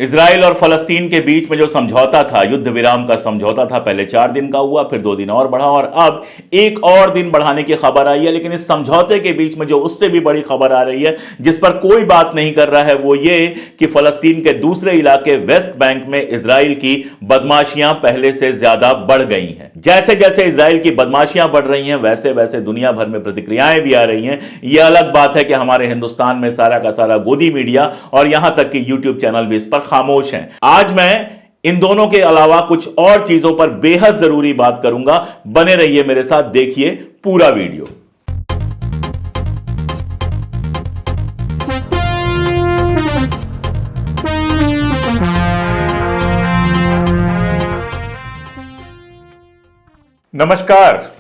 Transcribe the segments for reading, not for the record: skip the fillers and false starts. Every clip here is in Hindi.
इजराइल और फलस्तीन के बीच में जो समझौता था, युद्ध विराम का समझौता था, पहले 4 दिन का हुआ, फिर 2 दिन और बढ़ा और अब एक और दिन बढ़ाने की खबर आई है। लेकिन इस समझौते के बीच में जो उससे भी बड़ी खबर आ रही है, जिस पर कोई बात नहीं कर रहा है, वो ये कि फलस्तीन के दूसरे इलाके वेस्ट बैंक में इजराइल की बदमाशियां पहले से ज्यादा बढ़ गई हैं। जैसे जैसे इजराइल की बदमाशियां बढ़ रही हैं, वैसे वैसे दुनिया भर में प्रतिक्रियाएं भी आ रही हैं। यह अलग बात है कि हमारे हिंदुस्तान में सारा का सारा गोदी मीडिया और यहां तक कि यूट्यूब चैनल भी इस पर खामोश हैं। आज मैं इन दोनों के अलावा कुछ और चीजों पर बेहद जरूरी बात करूंगा। बने रहिए मेरे साथ, देखिए पूरा वीडियो। नमस्कार।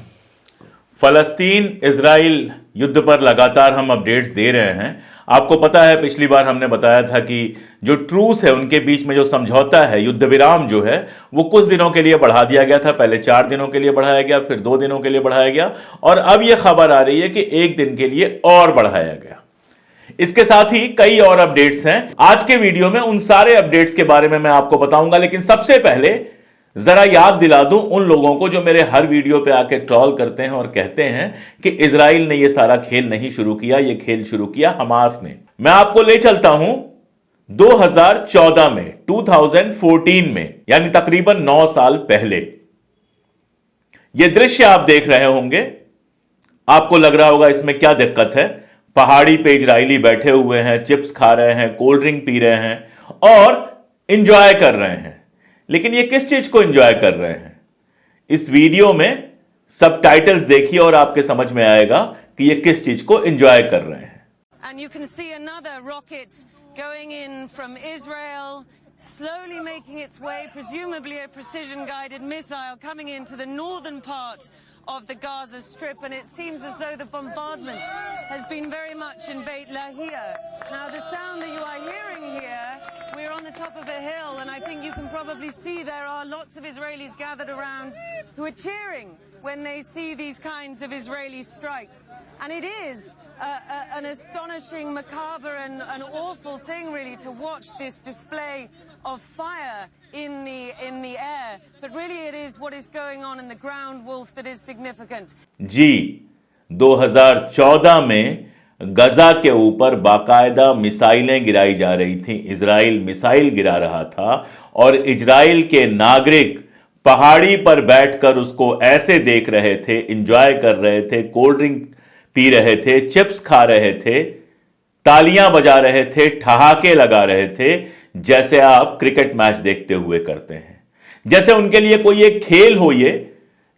फलस्तीन इजराइल युद्ध पर लगातार हम अपडेट्स दे रहे हैं। आपको पता है, पिछली बार हमने बताया था कि जो ट्रूस है, उनके बीच में जो समझौता है, युद्ध विराम जो है, वो कुछ दिनों के लिए बढ़ा दिया गया था। पहले 4 दिनों के लिए बढ़ाया गया, फिर 2 दिनों के लिए बढ़ाया गया और अब यह खबर आ रही है कि 1 दिन के लिए और बढ़ाया गया। इसके साथ ही कई और अपडेट्स हैं। आज के वीडियो में उन सारे अपडेट्स के बारे में मैं आपको बताऊंगा, लेकिन सबसे पहले जरा याद दिला दूं उन लोगों को जो मेरे हर वीडियो पे आके ट्रोल करते हैं और कहते हैं कि इजराइल ने यह सारा खेल नहीं शुरू किया, यह खेल शुरू किया हमास ने। मैं आपको ले चलता हूं 2014 में, 2014 में, यानी तकरीबन 9 साल पहले। यह दृश्य आप देख रहे होंगे। आपको लग रहा होगा इसमें क्या दिक्कत है। पहाड़ी पे इजरायली बैठे हुए हैं, चिप्स खा रहे हैं, कोल्ड ड्रिंक पी रहे हैं और इंजॉय कर रहे हैं। लेकिन ये किस चीज को एंजॉय कर रहे हैं? इस वीडियो में सबटाइटल्स देखिए और आपके समझ में आएगा कि ये किस चीज को एंजॉय कर रहे हैं। And you can see another rocket going in from Israel, slowly making its way, presumably a precision-guided missile coming into the northern part of the Gaza Strip, and it seems as though the bombardment has been very much in Beit Lahia. Now, the sound that you are hearing here, we're on the top of a hill, and I think you can probably see there are lots of Israelis gathered around who are cheering when they see these kinds of Israeli strikes. And it is an astonishing, macabre and an awful thing really to watch this display of fire in the air. But really it is what is going on in the ground, Wolf, that is significant. जी, 2014 में गजा के ऊपर बाकायदा मिसाइलें गिराई जा रही थी। इजराइल मिसाइल गिरा रहा था और इजराइल के नागरिक पहाड़ी पर बैठकर उसको ऐसे देख रहे थे, एंजॉय कर रहे थे, कोल्ड ड्रिंक पी रहे थे, चिप्स खा रहे थे, तालियां बजा रहे थे, ठहाके लगा रहे थे, जैसे आप क्रिकेट मैच देखते हुए करते हैं। जैसे उनके लिए कोई एक खेल हो ये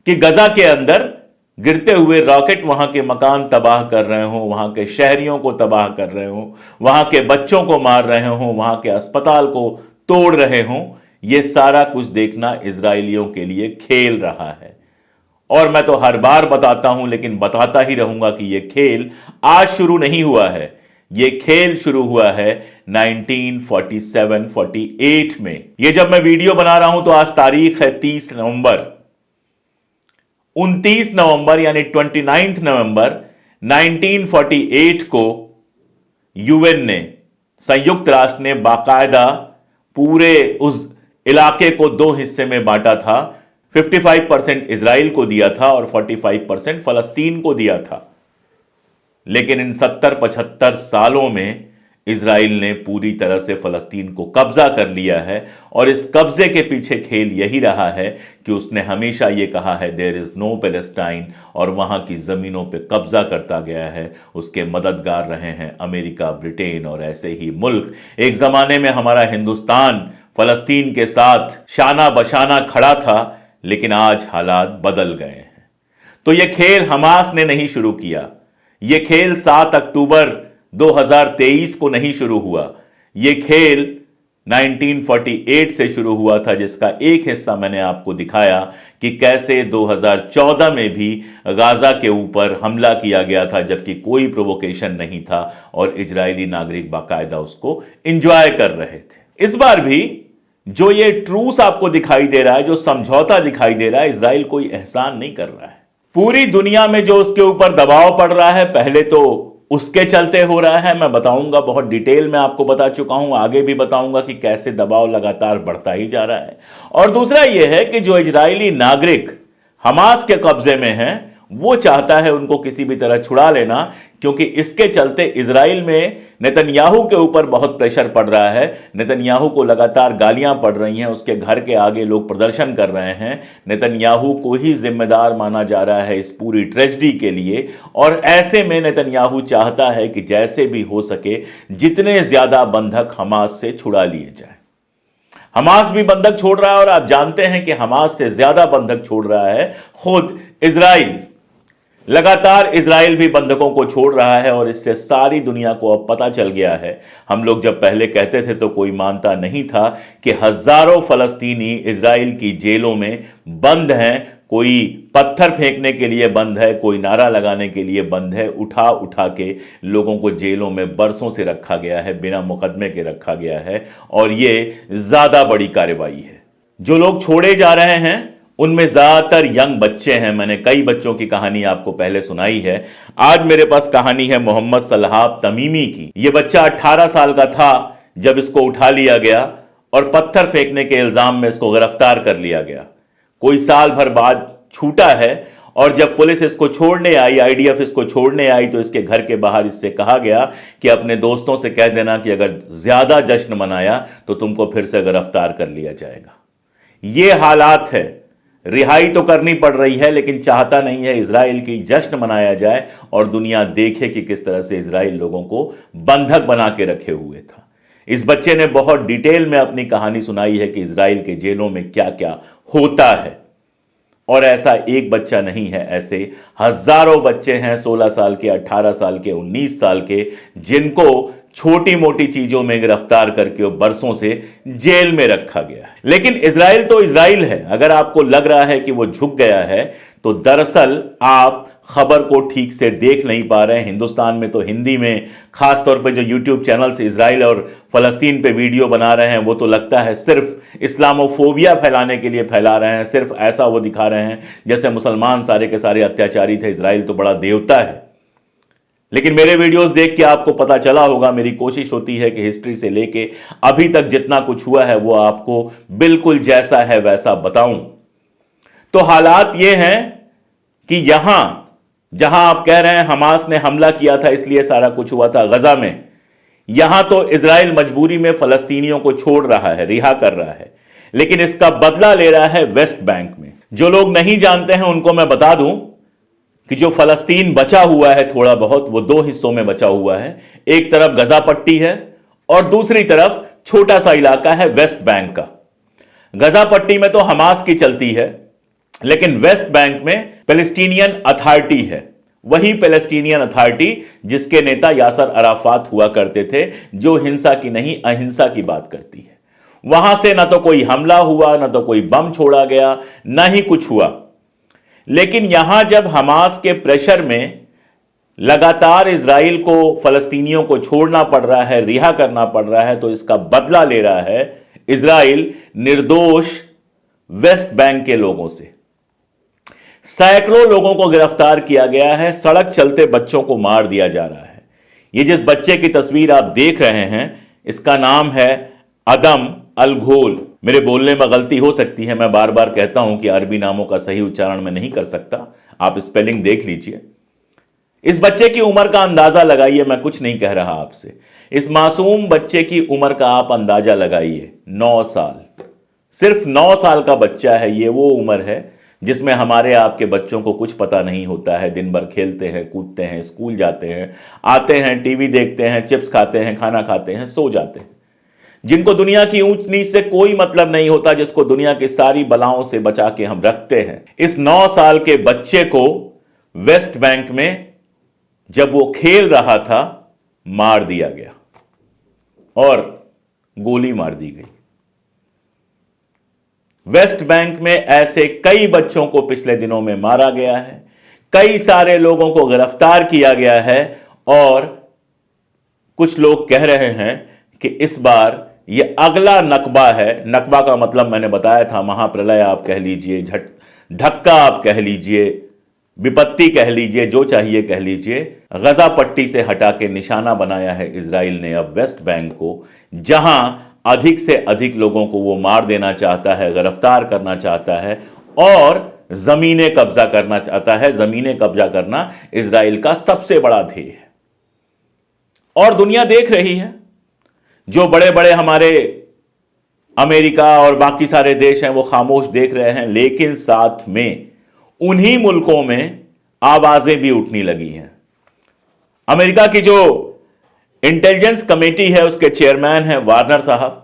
कि गजा के अंदर गिरते हुए रॉकेट वहां के मकान तबाह कर रहे हो, वहां के शहरियों को तबाह कर रहे हो, वहां के बच्चों को मार रहे हो, वहां के अस्पताल को तोड़ रहे हो। यह सारा कुछ देखना इजरायलियों के लिए खेल रहा है। और मैं तो हर बार बताता हूं, लेकिन बताता ही रहूंगा कि यह खेल आज शुरू नहीं हुआ है। यह खेल शुरू हुआ है 1947-48 में। यह जब मैं वीडियो बना रहा हूं तो आज तारीख है 30 नवंबर। 29 नवंबर यानी 29 नवंबर 1948 को यूएन ने, संयुक्त राष्ट्र ने बाकायदा पूरे उस इलाके को 2 हिस्से में बांटा था। 55% इजराइल को दिया था और 45% फलस्तीन को दिया था। लेकिन इन 70-75 सालों में इजराइल ने पूरी तरह से फलस्तीन को कब्जा कर लिया है और इस कब्जे के पीछे खेल यही रहा है कि उसने हमेशा यह कहा है देयर इज नो पैलेस्टाइन, और वहां की जमीनों पे कब्जा करता गया है। उसके मददगार रहे हैं अमेरिका, ब्रिटेन और ऐसे ही मुल्क। एक जमाने में हमारा हिंदुस्तान फलस्तीन के साथ शाना बशाना खड़ा था, लेकिन आज हालात बदल गए हैं। तो यह खेल हमास ने नहीं शुरू किया। यह खेल 7 अक्टूबर 2023 को नहीं शुरू हुआ। यह खेल 1948 से शुरू हुआ था, जिसका एक हिस्सा मैंने आपको दिखाया कि कैसे 2014 में भी गाजा के ऊपर हमला किया गया था, जबकि कोई प्रोवोकेशन नहीं था और इजरायली नागरिक बाकायदा उसको एंजॉय कर रहे थे। इस बार भी जो ये ट्रूस आपको दिखाई दे रहा है, जो समझौता दिखाई दे रहा है, इजराइल कोई एहसान नहीं कर रहा है। पूरी दुनिया में जो उसके ऊपर दबाव पड़ रहा है, पहले तो उसके चलते हो रहा है। मैं बताऊंगा, बहुत डिटेल में आपको बता चुका हूं, आगे भी बताऊंगा कि कैसे दबाव लगातार बढ़ता ही जा रहा है। और दूसरा यह है कि जो इजरायली नागरिक हमास के कब्जे में हैं, वो चाहता है उनको किसी भी तरह छुड़ा लेना, क्योंकि इसके चलते इजराइल में नेतन्याहू के ऊपर बहुत प्रेशर पड़ रहा है। नेतन्याहू को लगातार गालियां पड़ रही हैं, उसके घर के आगे लोग प्रदर्शन कर रहे हैं। नेतन्याहू को ही जिम्मेदार माना जा रहा है इस पूरी ट्रेजेडी के लिए। और ऐसे में नेतन्याहू चाहता है कि जैसे भी हो सके जितने ज्यादा बंधक हमास से छुड़ा लिए जाए। हमास भी बंधक छोड़ रहा है, और आप जानते हैं कि हमास से ज्यादा बंधक छोड़ रहा है खुद इजराइल। लगातार इजराइल भी बंधकों को छोड़ रहा है, और इससे सारी दुनिया को अब पता चल गया है। हम लोग जब पहले कहते थे तो कोई मानता नहीं था कि हजारों फलस्तीनी इजराइल की जेलों में बंद हैं। कोई पत्थर फेंकने के लिए बंद है, कोई नारा लगाने के लिए बंद है। उठा उठा के लोगों को जेलों में बरसों से रखा गया है, बिना मुकदमे के रखा गया है, और ये ज्यादा बड़ी कार्रवाई है। जो लोग छोड़े जा रहे हैं उनमें ज्यादातर यंग बच्चे हैं। मैंने कई बच्चों की कहानी आपको पहले सुनाई है। आज मेरे पास कहानी है मोहम्मद सल्हाब तमीमी की। यह बच्चा 18 साल का था जब इसको उठा लिया गया और पत्थर फेंकने के इल्जाम में इसको गिरफ्तार कर लिया गया। कोई साल भर बाद छूटा है, और जब पुलिस इसको छोड़ने आई, आईडीएफ इसको छोड़ने आई, तो इसके घर के बाहर इससे कहा गया कि अपने दोस्तों से कह देना कि अगर ज्यादा जश्न मनाया तो तुमको फिर से गिरफ्तार कर लिया जाएगा। ये हालात है। रिहाई तो करनी पड़ रही है, लेकिन चाहता नहीं है इजराइल की जश्न मनाया जाए और दुनिया देखे कि किस तरह से इजराइल लोगों को बंधक बना के रखे हुए था। इस बच्चे ने बहुत डिटेल में अपनी कहानी सुनाई है कि इजराइल के जेलों में क्या क्या होता है। और ऐसा एक बच्चा नहीं है, ऐसे हजारों बच्चे हैं, 16 साल के, 18 साल के, 19 साल के, जिनको छोटी मोटी चीजों में गिरफ्तार करके बरसों से जेल में रखा गया है। लेकिन इजराइल तो इजराइल है। अगर आपको लग रहा है कि वो झुक गया है, तो दरअसल आप खबर को ठीक से देख नहीं पा रहे हैं। हिंदुस्तान में तो हिंदी में खासतौर पे जो यूट्यूब चैनल्स इजराइल और फलस्तीन पे वीडियो बना रहे हैं, वो तो लगता है सिर्फ इस्लामोफोबिया फैलाने के लिए फैला रहे हैं। सिर्फ ऐसा वो दिखा रहे हैं जैसे मुसलमान सारे के सारे अत्याचारी थे, इजराइल तो बड़ा देवता है। लेकिन मेरे वीडियोस देख के आपको पता चला होगा, मेरी कोशिश होती है कि हिस्ट्री से लेके अभी तक जितना कुछ हुआ है वो आपको बिल्कुल जैसा है वैसा बताऊं। तो हालात ये हैं कि यहां जहां आप कह रहे हैं हमास ने हमला किया था इसलिए सारा कुछ हुआ था गजा में, यहां तो इजराइल मजबूरी में फलस्तीनियों को छोड़ रहा है, रिहा कर रहा है, लेकिन इसका बदला ले रहा है वेस्ट बैंक में। जो लोग नहीं जानते हैं उनको मैं बता दूं कि जो फलस्तीन बचा हुआ है थोड़ा बहुत, वो दो हिस्सों में बचा हुआ है। एक तरफ गजा पट्टी है और दूसरी तरफ छोटा सा इलाका है वेस्ट बैंक का। गजा पट्टी में तो हमास की चलती है, लेकिन वेस्ट बैंक में पैलेस्टीनियन अथॉरिटी है। वही पैलेस्टीनियन अथॉरिटी जिसके नेता यासर अराफात हुआ करते थे, जो हिंसा की नहीं अहिंसा की बात करती है। वहां से ना तो कोई हमला हुआ, ना तो कोई बम छोड़ा गया, ना ही कुछ हुआ। लेकिन यहां जब हमास के प्रेशर में लगातार इजराइल को फलस्तीनियों को छोड़ना पड़ रहा है, रिहा करना पड़ रहा है, तो इसका बदला ले रहा है इजराइल निर्दोष वेस्ट बैंक के लोगों से। सैकड़ों लोगों को गिरफ्तार किया गया है, सड़क चलते बच्चों को मार दिया जा रहा है। यह जिस बच्चे की तस्वीर आप देख रहे हैं, इसका नाम है अदम अल-घोल। मेरे बोलने में गलती हो सकती है, मैं बार बार कहता हूं कि अरबी नामों का सही उच्चारण मैं नहीं कर सकता, आप स्पेलिंग देख लीजिए। इस बच्चे की उम्र का अंदाजा लगाइए, मैं कुछ नहीं कह रहा आपसे। इस मासूम बच्चे की उम्र का आप अंदाजा लगाइए, 9 साल। सिर्फ 9 साल का बच्चा है। ये वो उम्र है जिसमें हमारे आपके बच्चों को कुछ पता नहीं होता है। दिन भर खेलते हैं, कूदते हैं, स्कूल जाते हैं, आते हैं, टीवी देखते हैं, चिप्स खाते हैं, खाना खाते हैं, सो जाते हैं। जिनको दुनिया की ऊंच नीच से कोई मतलब नहीं होता, जिसको दुनिया की सारी बलाओं से बचा के हम रखते हैं। इस 9 साल के बच्चे को वेस्ट बैंक में जब वो खेल रहा था मार दिया गया और गोली मार दी गई। वेस्ट बैंक में ऐसे कई बच्चों को पिछले दिनों में मारा गया है, कई सारे लोगों को गिरफ्तार किया गया है, और कुछ लोग कह रहे हैं कि इस बार यह अगला नकबा है। नकबा का मतलब मैंने बताया था, महाप्रलय आप कह लीजिए, धक्का आप कह लीजिए, विपत्ति कह लीजिए, जो चाहिए कह लीजिए, गजा पट्टी से हटा के निशाना बनाया है इजराइल ने अब वेस्ट बैंक को, जहां अधिक से अधिक लोगों को वो मार देना चाहता है, गिरफ्तार करना चाहता है और जमीनें कब्जा करना चाहता है। जमीनें कब्जा करना इजराइल का सबसे बड़ा ध्येय है और दुनिया देख रही है। जो बड़े बड़े हमारे अमेरिका और बाकी सारे देश हैं वो खामोश देख रहे हैं, लेकिन साथ में उन्हीं मुल्कों में आवाजें भी उठने लगी हैं। अमेरिका की जो इंटेलिजेंस कमेटी है उसके चेयरमैन हैं वार्नर साहब,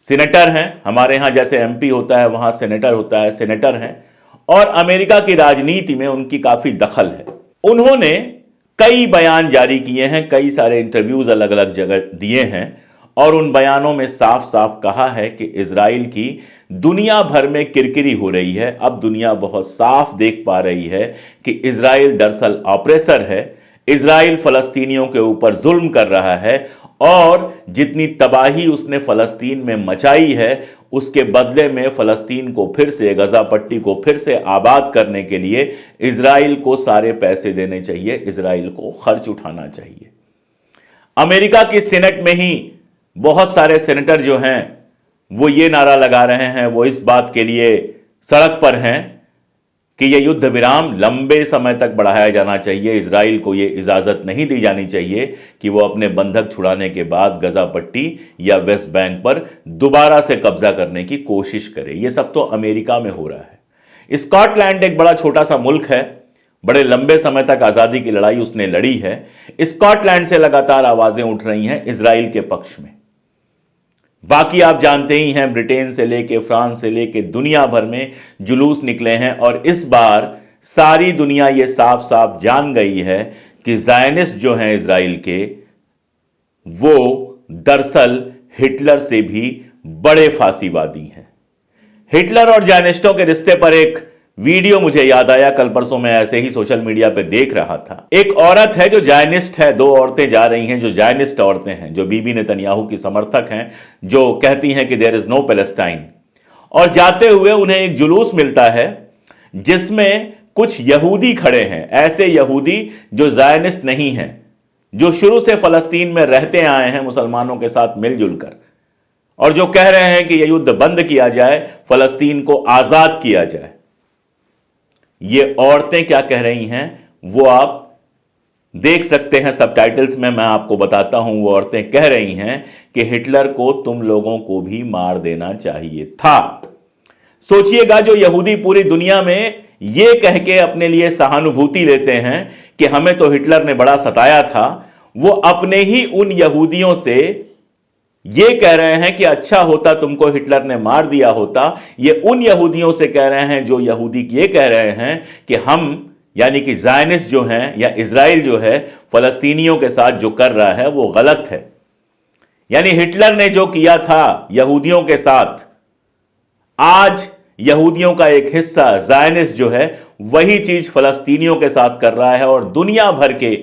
सीनेटर हैं, हमारे यहां जैसे एमपी होता है वहां सेनेटर होता है, सीनेटर हैं और अमेरिका की राजनीति में उनकी काफी दखल है। उन्होंने कई बयान जारी किए हैं, कई सारे इंटरव्यूज अलग अलग जगह दिए हैं और उन बयानों में साफ साफ कहा है कि इजराइल की दुनिया भर में किरकिरी हो रही है। अब दुनिया बहुत साफ देख पा रही है कि इजराइल दरअसल ऑपरेसर है, इजराइल फलस्तीनियों के ऊपर जुल्म कर रहा है और जितनी तबाही उसने फलस्तीन में मचाई है उसके बदले में फलस्तीन को फिर से, गजा पट्टी को फिर से आबाद करने के लिए इजराइल को सारे पैसे देने चाहिए, इजराइल को खर्च उठाना चाहिए। अमेरिका की सीनेट में ही बहुत सारे सेनेटर जो हैं वो ये नारा लगा रहे हैं, वो इस बात के लिए सड़क पर हैं कि यह युद्ध विराम लंबे समय तक बढ़ाया जाना चाहिए। इजराइल को यह इजाजत नहीं दी जानी चाहिए कि वो अपने बंधक छुड़ाने के बाद गजा पट्टी या वेस्ट बैंक पर दोबारा से कब्जा करने की कोशिश करे। यह सब तो अमेरिका में हो रहा है। स्कॉटलैंड एक बड़ा छोटा सा मुल्क है, बड़े लंबे समय तक आजादी की लड़ाई उसने लड़ी है। स्कॉटलैंड से लगातार आवाजें उठ रही हैं इजराइल के पक्ष में। बाकी आप जानते ही हैं, ब्रिटेन से लेके फ्रांस से लेके दुनिया भर में जुलूस निकले हैं और इस बार सारी दुनिया ये साफ साफ जान गई है कि ज़ायनिस्ट जो हैं इजराइल के, वो दरअसल हिटलर से भी बड़े फांसीवादी हैं। हिटलर और ज़ायनिस्टों के रिश्ते पर एक वीडियो मुझे याद आया, कल परसों मैं ऐसे ही सोशल मीडिया पे देख रहा था। एक औरत है जो जायनिस्ट है, दो औरतें जा रही हैं जो जायनिस्ट औरतें हैं, जो बीबी नेतन्याहू की समर्थक हैं, जो कहती हैं कि देयर इज नो पैलेस्टाइन। और जाते हुए उन्हें एक जुलूस मिलता है जिसमें कुछ यहूदी खड़े हैं, ऐसे यहूदी जो जायनिस्ट नहीं हैं, जो शुरू से फलस्तीन में रहते आए हैं मुसलमानों के साथ मिलजुल कर, और जो कह रहे हैं कि यह युद्ध बंद किया जाए, फलस्तीन को आजाद किया जाए। ये औरतें क्या कह रही हैं वो आप देख सकते हैं सबटाइटल्स में, मैं आपको बताता हूं। वो औरतें कह रही हैं कि हिटलर को तुम लोगों को भी मार देना चाहिए था। सोचिएगा, जो यहूदी पूरी दुनिया में ये कह के अपने लिए सहानुभूति लेते हैं कि हमें तो हिटलर ने बड़ा सताया था, वो अपने ही उन यहूदियों से ये कह रहे हैं कि अच्छा होता तुमको हिटलर ने मार दिया होता। ये उन यहूदियों से कह रहे हैं जो यहूदी ये कह रहे हैं कि हम, यानी कि ज़ायनिस्ट जो हैं या इजराइल जो है, फलस्तीनियों के साथ जो कर रहा है वो गलत है। यानी हिटलर ने जो किया था यहूदियों के साथ, आज यहूदियों का एक हिस्सा ज़ायनिस्ट जो है वही चीज फलस्तीनियों के साथ कर रहा है। और दुनिया भर के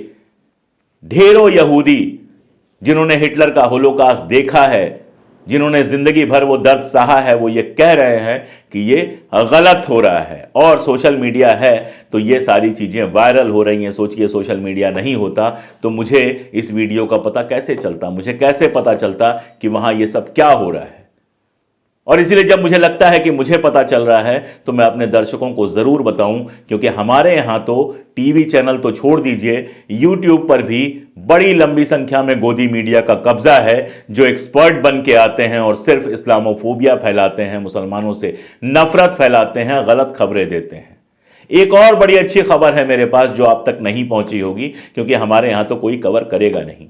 ढेरों यहूदी जिन्होंने हिटलर का होलोकॉस्ट देखा है, जिन्होंने जिंदगी भर वो दर्द सहा है, वो ये कह रहे हैं कि ये गलत हो रहा है। और सोशल मीडिया है तो ये सारी चीजें वायरल हो रही हैं। सोचिए, सोशल मीडिया नहीं होता तो मुझे इस वीडियो का पता कैसे चलता, मुझे कैसे पता चलता कि वहां ये सब क्या हो रहा है। और इसीलिए जब मुझे लगता है कि मुझे पता चल रहा है तो मैं अपने दर्शकों को जरूर बताऊं, क्योंकि हमारे यहां तो टीवी चैनल तो छोड़ दीजिए, यूट्यूब पर भी बड़ी लंबी संख्या में गोदी मीडिया का कब्जा है, जो एक्सपर्ट बन के आते हैं और सिर्फ इस्लामोफोबिया फैलाते हैं, मुसलमानों से नफरत फैलाते हैं, गलत खबरें देते हैं। एक और बड़ी अच्छी खबर है मेरे पास जो आप तक नहीं पहुंची होगी, क्योंकि हमारे यहां तो कोई कवर करेगा नहीं।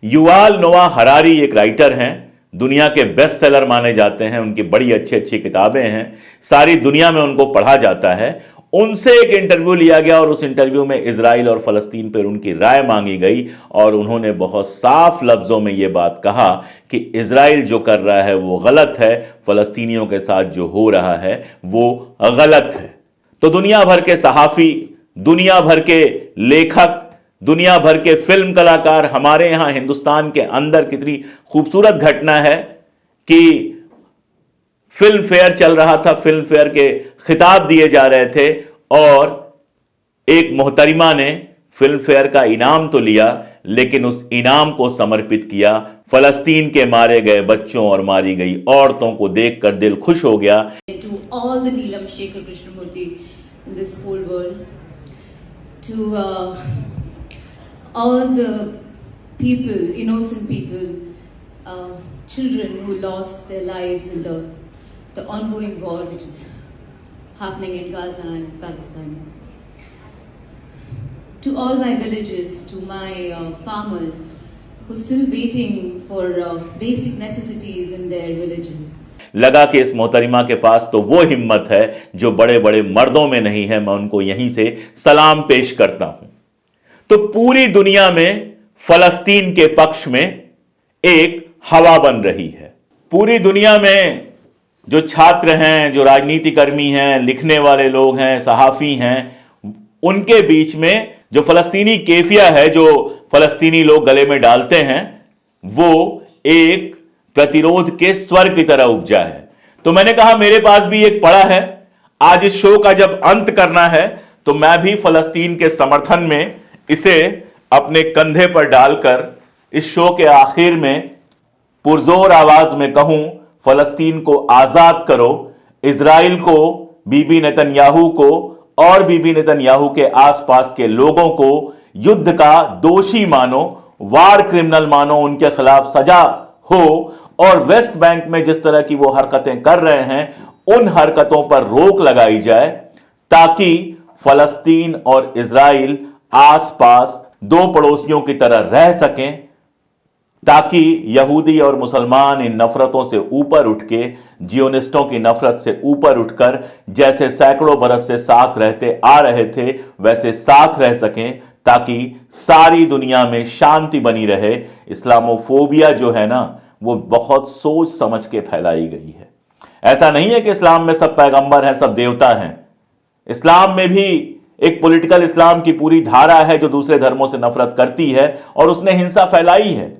युवाल नोआ हरारी एक राइटर हैं, दुनिया के बेस्ट सेलर माने जाते हैं, उनकी बड़ी अच्छी अच्छी किताबें हैं, सारी दुनिया में उनको पढ़ा जाता है। उनसे एक इंटरव्यू लिया गया और उस इंटरव्यू में इजराइल और फलस्तीन पर उनकी राय मांगी गई और उन्होंने बहुत साफ लफ्जों में यह बात कहा कि इजराइल जो कर रहा है वो गलत है, फलस्तीनियों के साथ जो हो रहा है वो गलत है। तो दुनिया भर के सहाफी, दुनिया भर के लेखक, दुनिया भर के फिल्म कलाकार, हमारे यहां हिंदुस्तान के अंदर कितनी खूबसूरत घटना है कि फिल्म फेयर चल रहा था, फिल्म फेयर के खिताब दिए जा रहे थे और एक मोहतरिमा ने फिल्म फेयर का इनाम तो लिया, लेकिन उस इनाम को समर्पित किया फलस्तीन के मारे गए बच्चों और मारी गई औरतों को देखकर दिल खुश हो गया। To all the Neelam Shekhar Krishnamurti in this whole world, to all the people, innocent people, children who lost their lives in the ongoing war which is happening in Gaza and Palestine. To all my villagers, to my farmers who are still waiting for basic necessities in their villages. लगा कि इस मोहतरिमा के पास तो वो हिम्मत है जो बड़े बड़े मर्दों में नहीं है, मैं उनको यहीं से सलाम पेश करता हूं। तो पूरी दुनिया में फलस्तीन के पक्ष में एक हवा बन रही है। पूरी दुनिया में जो छात्र हैं, जो राजनीतिकर्मी हैं, लिखने वाले लोग हैं, सहाफ़ी हैं, उनके बीच में जो फलस्तीनी केफिया है, जो फलस्तीनी लोग गले में डालते हैं, वो एक प्रतिरोध के स्वर की तरह उपजा है। तो मैंने कहा मेरे पास भी एक पड़ा है, आज इस शो का जब अंत करना है तो मैं भी फलस्तीन के समर्थन में इसे अपने कंधे पर डालकर इस शो के आखिर में पुरजोर आवाज में कहूं, फलस्तीन को आजाद करो, इजराइल को, बीबी नेतन्याहू को और बीबी नेतन्याहू के आसपास के लोगों को युद्ध का दोषी मानो, वार क्रिमिनल मानो, उनके खिलाफ सजा हो और वेस्ट बैंक में जिस तरह की वो हरकतें कर रहे हैं उन हरकतों पर रोक लगाई जाए, ताकि फलस्तीन और इजराइल आसपास दो पड़ोसियों की तरह रह सकें, ताकि यहूदी और मुसलमान इन नफरतों से ऊपर उठ के, जियोनिस्टों की नफरत से ऊपर उठकर जैसे सैकड़ों बरस से साथ रहते आ रहे थे वैसे साथ रह सकें, ताकि सारी दुनिया में शांति बनी रहे। इस्लामोफोबिया जो है ना, वो बहुत सोच समझ के फैलाई गई है। ऐसा नहीं है कि इस्लाम में सब पैगंबर हैं, सब देवता हैं। इस्लाम में भी एक पॉलिटिकल इस्लाम की पूरी धारा है जो दूसरे धर्मों से नफरत करती है और उसने हिंसा फैलाई है।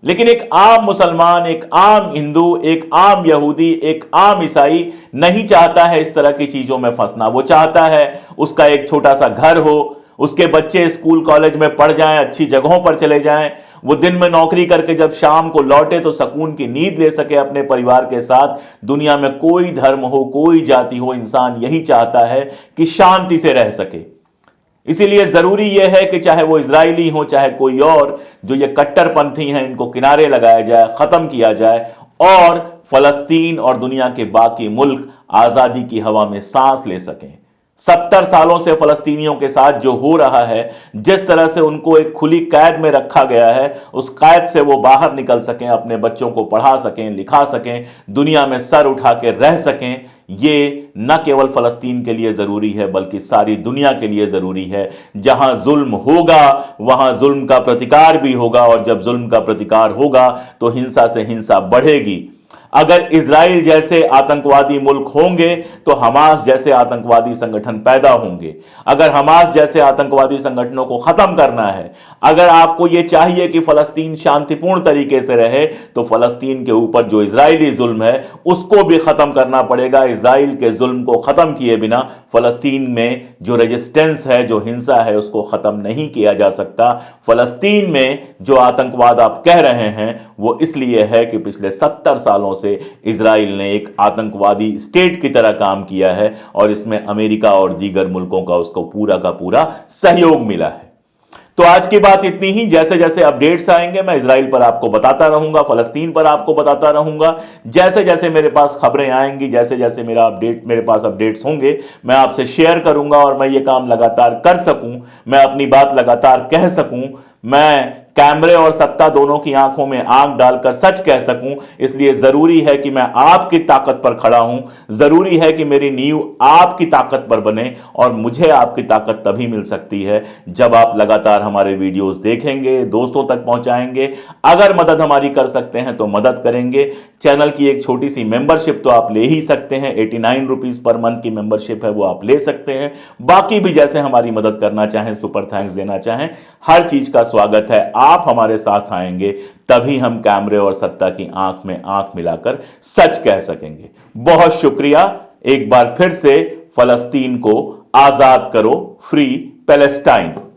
लेकिन एक आम मुसलमान, एक आम हिंदू, एक आम यहूदी, एक आम ईसाई नहीं चाहता है इस तरह की चीजों में फंसना। वो चाहता है उसका एक छोटा सा घर हो, उसके बच्चे स्कूल कॉलेज में पढ़ जाएं, अच्छी जगहों पर चले जाएं, वो दिन में नौकरी करके जब शाम को लौटे तो सुकून की नींद ले सके अपने परिवार के साथ। दुनिया में कोई धर्म हो, कोई जाति हो, इंसान यही चाहता है कि शांति से रह सके। इसीलिए जरूरी यह है कि चाहे वो इजरायली हो चाहे कोई और, जो ये कट्टरपंथी हैं, इनको किनारे लगाया जाए, खत्म किया जाए और फलस्तीन और दुनिया के बाकी मुल्क आजादी की हवा में सांस ले सकें। 70 सालों से फलस्तीनियों के साथ जो हो रहा है, जिस तरह से उनको एक खुली कैद में रखा गया है, उस कैद से वो बाहर निकल सकें, अपने बच्चों को पढ़ा सकें, लिखा सकें, दुनिया में सर उठा के रह सकें, ये न केवल फलस्तीन के लिए जरूरी है बल्कि सारी दुनिया के लिए जरूरी है। जहां जुल्म होगा वहां जुल्म का प्रतिकार भी होगा, और जब जुल्म का प्रतिकार होगा तो हिंसा से हिंसा बढ़ेगी। अगर इजराइल जैसे आतंकवादी मुल्क होंगे तो हमास जैसे आतंकवादी संगठन पैदा होंगे। अगर हमास जैसे आतंकवादी संगठनों को खत्म करना है, अगर आपको यह चाहिए कि फलस्तीन शांतिपूर्ण तरीके से रहे, तो फलस्तीन के ऊपर जो इजरायली जुल्म है उसको भी खत्म करना पड़ेगा। इजराइल के जुल्म को खत्म किए बिना फलस्तीन में जो रेजिस्टेंस है, जो हिंसा है, उसको खत्म नहीं किया जा सकता। फलस्तीन में जो आतंकवाद आप कह रहे हैं वो इसलिए है कि पिछले 70 सालों से इजराइल ने एक आतंकवादी स्टेट की तरह काम किया है और इसमें अमेरिका और दीगर मुल्कों का उसको पूरा का पूरा सहयोग मिला है। तो आज की बात इतनी ही। जैसे जैसे अपडेट्स आएंगे मैं इजराइल पर आपको बताता रहूंगा, फलस्तीन पर आपको बताता रहूंगा। जैसे जैसे मेरे पास खबरें आएंगी, जैसे जैसे मेरे पास अपडेट्स होंगे, मैं आपसे शेयर करूंगा और मैं ये काम लगातार कर सकूं, मैं अपनी बात लगातार कह सकूं, मैं कैमरे और सत्ता दोनों की आंखों में आंख डालकर सच कह सकूं। इसलिए जरूरी है कि मैं आपकी ताकत पर खड़ा हूं, जरूरी है कि मेरी नींव आपकी ताकत पर बने, और मुझे आपकी ताकत तभी मिल सकती है जब आप लगातार हमारे वीडियोस देखेंगे, दोस्तों तक पहुंचाएंगे। अगर मदद हमारी कर सकते हैं तो मदद करेंगे। चैनल की एक छोटी सी मेंबरशिप तो आप ले ही सकते हैं, 89 रुपीज पर मंथ की मेंबरशिप है, वो आप ले सकते हैं। बाकी भी जैसे हमारी मदद करना चाहें, सुपर थैंक्स देना चाहें, हर चीज का स्वागत है। आप हमारे साथ आएंगे तभी हम कैमरे और सत्ता की आंख में आंख मिलाकर सच कह सकेंगे। बहुत शुक्रिया। एक बार फिर से फलस्तीन को आजाद करो, फ्री Palestine.